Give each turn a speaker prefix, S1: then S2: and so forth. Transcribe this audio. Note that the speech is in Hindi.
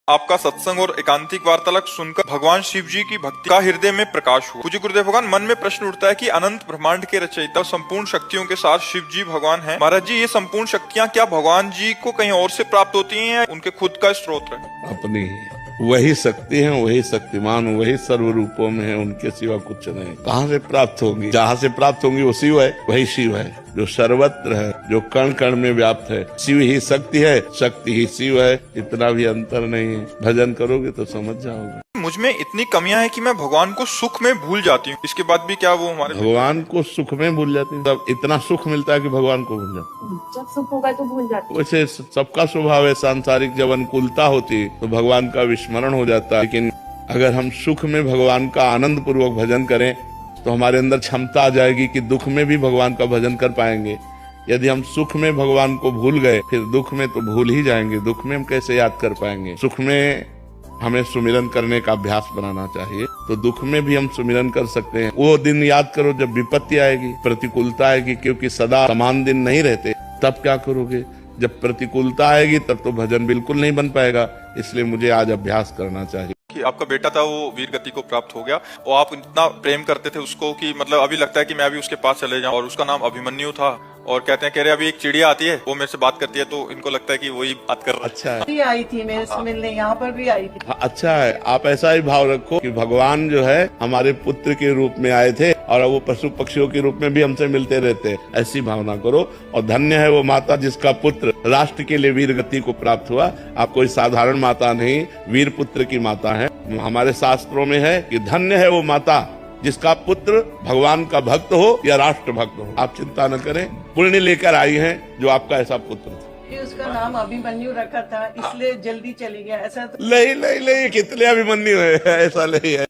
S1: आपका सत्संग और एकांतिक वार्तालाप सुनकर भगवान शिव जी की भक्ति का हृदय में प्रकाश हुआ। पूज्य गुरुदेव भगवान, मन में प्रश्न उठता है कि अनंत ब्रह्मांड के रचयिता संपूर्ण शक्तियों के साथ शिव जी भगवान हैं। महाराज जी, ये संपूर्ण शक्तियाँ क्या भगवान जी को कहीं और से प्राप्त होती हैं या उनके खुद का स्रोत है?
S2: अपनी वही शक्ति है, वही शक्तिमान, वही सर्व रूपों में है, उनके सिवा कुछ नहीं। कहाँ से प्राप्त होंगी? जहाँ से प्राप्त होंगी वो शिव है, वही शिव है जो सर्वत्र है, जो कण कण में व्याप्त है। शिव ही शक्ति है, शक्ति ही शिव है, इतना भी अंतर नहीं है। भजन करोगे तो समझ जाओगे।
S1: मुझ में इतनी कमियां हैं कि मैं भगवान को सुख में भूल जाती हूँ। इसके बाद भी क्या वो हमारे
S2: भगवान को सुख में भूल जाते हैं? तब इतना सुख मिलता है कि भगवान को भूल जाते।
S3: जब सुख होगा तो भूल जाते।
S2: वैसे सबका स्वभाव है, सांसारिक जब अनुकूलता होती तो भगवान का विस्मरण हो जाता है। लेकिन अगर हम सुख में भगवान का आनंद पूर्वक भजन करें तो हमारे अंदर क्षमता आ जाएगी कि दुख में भी भगवान का भजन कर पाएंगे। यदि हम सुख में भगवान को भूल गए फिर दुख में तो भूल ही जाएंगे। दुख में हम कैसे याद कर पाएंगे? सुख में हमें सुमिरन करने का अभ्यास बनाना चाहिए, तो दुख में भी हम सुमिरन कर सकते हैं। वो दिन याद करो जब विपत्ति आएगी, प्रतिकूलता आएगी, क्योंकि सदा समान दिन नहीं रहते। तब क्या करोगे? जब प्रतिकूलता आएगी तब तो भजन बिल्कुल नहीं बन पाएगा। इसलिए मुझे आज अभ्यास करना चाहिए।
S1: कि आपका बेटा था वो वीर गति को प्राप्त हो गया और आप इतना प्रेम करते थे उसको कि मतलब अभी लगता है कि मैं अभी उसके पास चले जाऊं। और उसका नाम अभिमन्यु था और कहते हैं कह रहे अभी एक चिड़िया आती है वो मेरे से बात करती है, तो इनको लगता है कि वही बात कर रहा है।
S2: अच्छा है,
S3: भी आई थी मेरे से मिलने, यहाँ पर भी आई थी।
S2: अच्छा है। आप ऐसा ही भाव रखो कि भगवान जो है हमारे पुत्र के रूप में आए थे और वो पशु पक्षियों के रूप में भी हमसे मिलते रहते। ऐसी भावना करो। और धन्य है वो माता जिसका पुत्र राष्ट्र के लिए वीर गति को प्राप्त हुआ। आप कोई साधारण माता नहीं, वीर पुत्र की माता है। हमारे शास्त्रों में है कि धन्य है वो माता जिसका पुत्र भगवान का भक्त हो या राष्ट्र भक्त हो। आप चिंता न करें, पुण्य लेकर आई हैं जो आपका ऐसा पुत्र था।
S3: उसका नाम अभिमन्यु रखा था, इसलिए जल्दी चली गया। ऐसा
S2: नहीं, कितने अभिमन्यु है, ऐसा नहीं है।